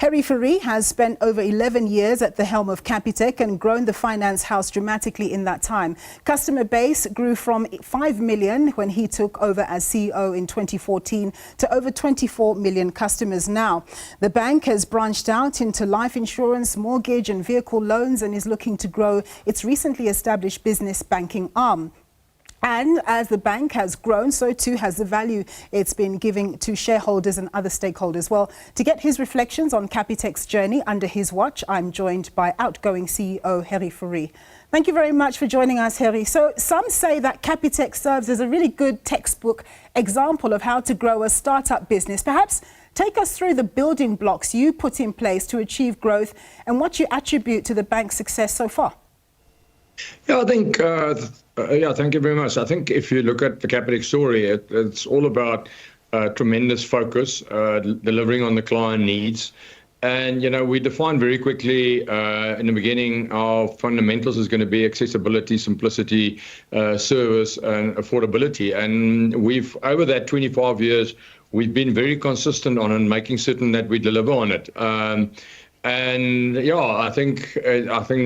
Gerrie Fourie has spent over 11 years at the helm of Capitec and grown the finance house dramatically in that time. Customer base grew from 5 million when he took over as CEO in 2014 to over 24 million customers now. The bank has branched out into life insurance, mortgage and vehicle loans and is looking to grow its recently established business banking arm. And as the bank has grown, so too has the value it's been giving to shareholders and other stakeholders. Well, to get his reflections on Capitec's journey under his watch, I'm joined by outgoing CEO Gerrie Fourie. Thank you very much for joining us, Gerrie. So some say that Capitec serves as a really good textbook example of how to grow a startup business. Perhaps take us through the building blocks you put in place to achieve growth and what you attribute to the bank's success so far. Yeah, I think, thank you very much. I think if you look at the Capitec story, it's all about tremendous focus, delivering on the client needs. And, we defined very quickly in the beginning our fundamentals is going to be accessibility, simplicity, service and affordability. And over that 25 years, we've been very consistent on and making certain that we deliver on it. I think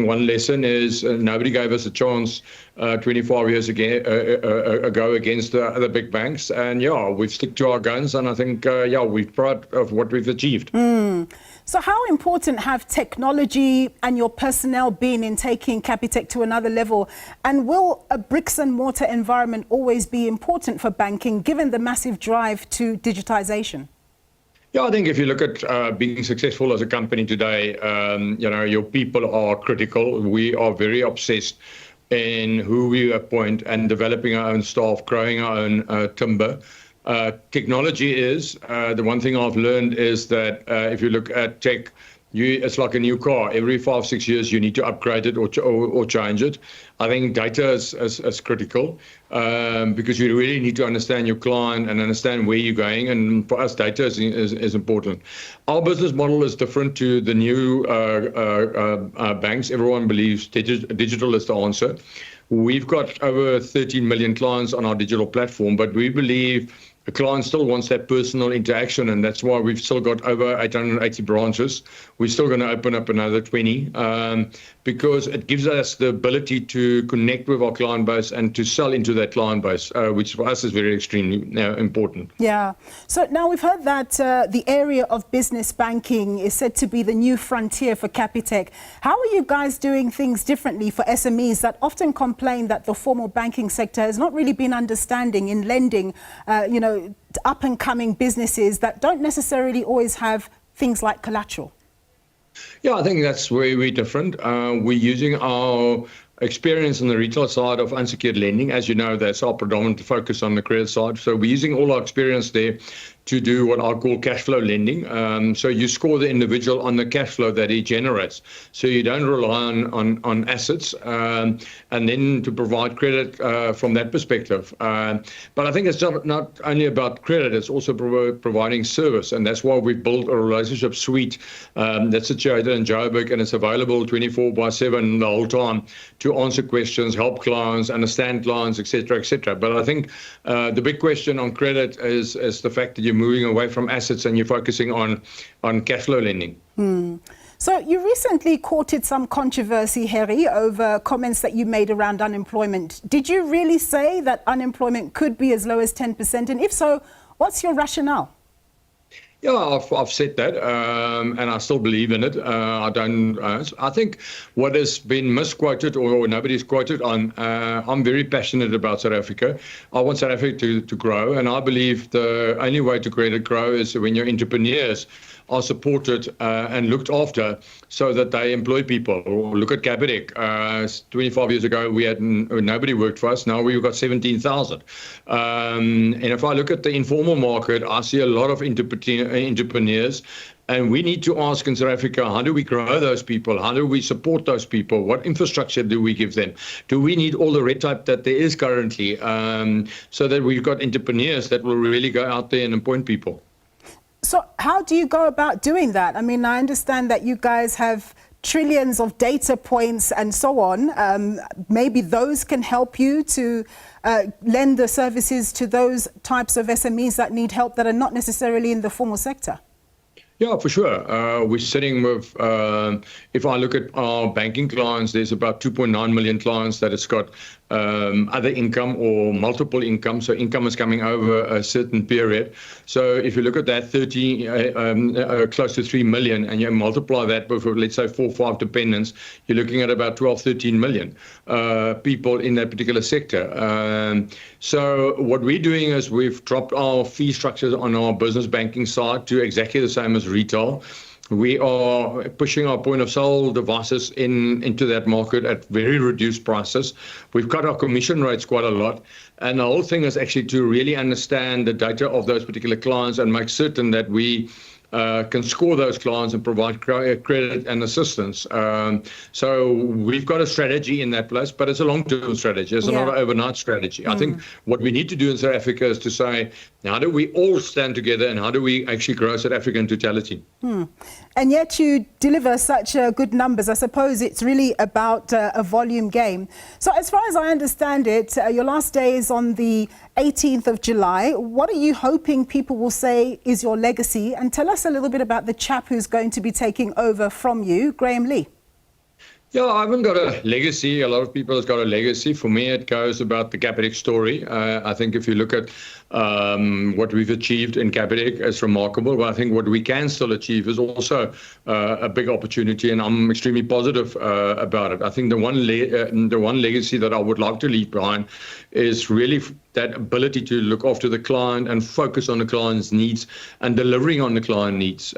one lesson is nobody gave us a chance 25 years ago against the other big banks. And we've stuck to our guns. And I think, we're proud of what we've achieved. So how important have technology and your personnel been in taking Capitec to another level? And will a bricks and mortar environment always be important for banking, given the massive drive to digitization? Yeah, I think if you look at being successful as a company today, your people are critical. We are very obsessed in who we appoint and developing our own staff, growing our own timber. Technology is, the one thing I've learned is that if you look at tech, it's like a new car. Every 5-6 years, you need to upgrade it or change it. I think data is critical because you really need to understand your client and understand where you're going. And for us, data is important. Our business model is different to the new banks. Everyone believes digital is the answer. We've got over 13 million clients on our digital platform, but we believe the client still wants that personal interaction, and that's why we've still got over 880 branches. We're still going to open up another 20 because it gives us the ability to connect with our client base and to sell into that client base, which for us is very extremely important. Yeah. So now we've heard that the area of business banking is said to be the new frontier for Capitec. How are you guys doing things differently for SMEs that often complain that the formal banking sector has not really been understanding in lending, up-and-coming businesses that don't necessarily always have things like collateral? Yeah, I think that's where we're different. We're using our experience on the retail side of unsecured lending. As you know, that's our predominant focus on the credit side. So we're using all our experience there to do what I call cash flow lending. So you score the individual on the cash flow that he generates. So you don't rely on assets and then to provide credit from that perspective. But I think it's not only about credit, it's also providing service. And that's why we've built a relationship suite that's situated in Joburg, and it's available 24/7 the whole time to answer questions, help clients, understand clients, etc., etc. But I think the big question on credit is the fact that you're moving away from assets and you're focusing on cash flow lending. So you recently courted some controversy, Gerrie, over comments that you made around unemployment. Did you really say that unemployment could be as low as 10%? And if so, what's your rationale? Yeah, I've said that, and I still believe in it. I think what has been misquoted or nobody's quoted on, I'm very passionate about South Africa. I want South Africa to grow, and I believe the only way to create it grow is when your entrepreneurs are supported and looked after so that they employ people. Look at Capitec. 25 years ago, we had nobody worked for us. Now we've got 17,000. And if I look at the informal market, I see a lot of entrepreneurs. And we need to ask in South Africa, how do we grow those people? How do we support those people? What infrastructure do we give them? Do we need all the red tape that there is currently so that we've got entrepreneurs that will really go out there and appoint people? So how do you go about doing that? I mean, I understand that you guys have trillions of data points and so on. Maybe those can help you to lend the services to those types of SMEs that need help that are not necessarily in the formal sector. Yeah, for sure. We're sitting with, if I look at our banking clients, there's about 2.9 million clients that has got other income or multiple income. So income is coming over a certain period. So if you look at that, close to 3 million, and you multiply that with, let's say, 4 or 5 dependents, you're looking at about 12, 13 million people in that particular sector. So what we're doing is we've dropped our fee structures on our business banking side to exactly the same as retail. We are pushing our point of sale devices into that market at very reduced prices. We've cut our commission rates quite a lot. And the whole thing is actually to really understand the data of those particular clients and make certain that we can score those clients and provide credit and assistance. So we've got a strategy in that place, but it's a long-term strategy. It's not an overnight strategy. I think what we need to do in South Africa is to say, how do we all stand together and how do we actually grow South Africa in totality? And yet you deliver such good numbers. I suppose it's really about a volume game. So as far as I understand it, your last day is on the 18th of July. What are you hoping people will say is your legacy? And tell us a little bit about the chap who's going to be taking over from you, Graham Lee. Yeah, I haven't got a legacy. A lot of people have got a legacy. For me, it goes about the Capitec story. I think if you look at what we've achieved in Capitec, it's remarkable. But I think what we can still achieve is also a big opportunity, and I'm extremely positive about it. I think the one legacy that I would like to leave behind is really that ability to look after the client and focus on the client's needs and delivering on the client needs.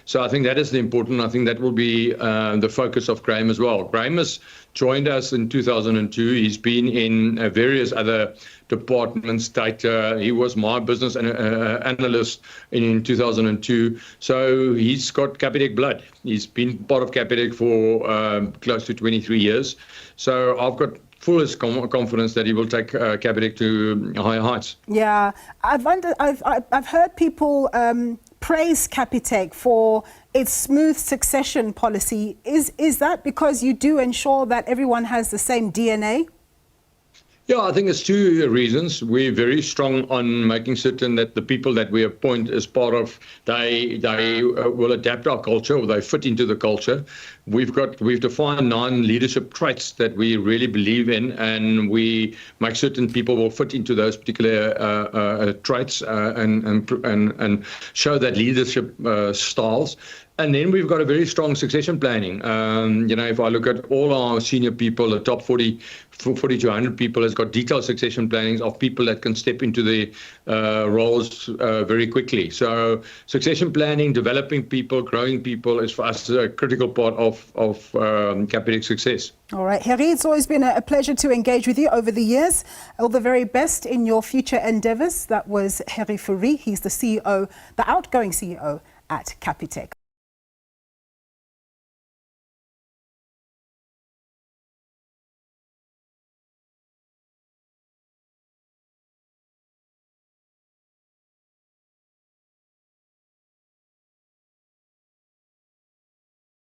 So I think that is the important. I think that will be the focus of Graham as well. Graham has joined us in 2002. He's been in various other departments, data. He was my business analyst in 2002. So he's got Capitec blood. He's been part of Capitec for close to 23 years. So I've got fullest confidence that he will take Capitec to higher heights. Yeah, I've heard people praise Capitec for its smooth succession policy. Is that because you do ensure that everyone has the same DNA? Yeah, I think it's two reasons. We're very strong on making certain that the people that we appoint as part of, they will adapt our culture, or they fit into the culture. We've defined 9 leadership traits that we really believe in, and we make certain people will fit into those particular traits and show that leadership styles. And then we've got a very strong succession planning. If I look at all our senior people, the top 40 to 100 people has got detailed succession plannings of people that can step into the roles very quickly. So succession planning, developing people, growing people is for us a critical part of Capitec's success. All right, Gerrie, it's always been a pleasure to engage with you over the years. All the very best in your future endeavors. That was Gerrie Fourie. He's the CEO, the outgoing CEO at Capitec.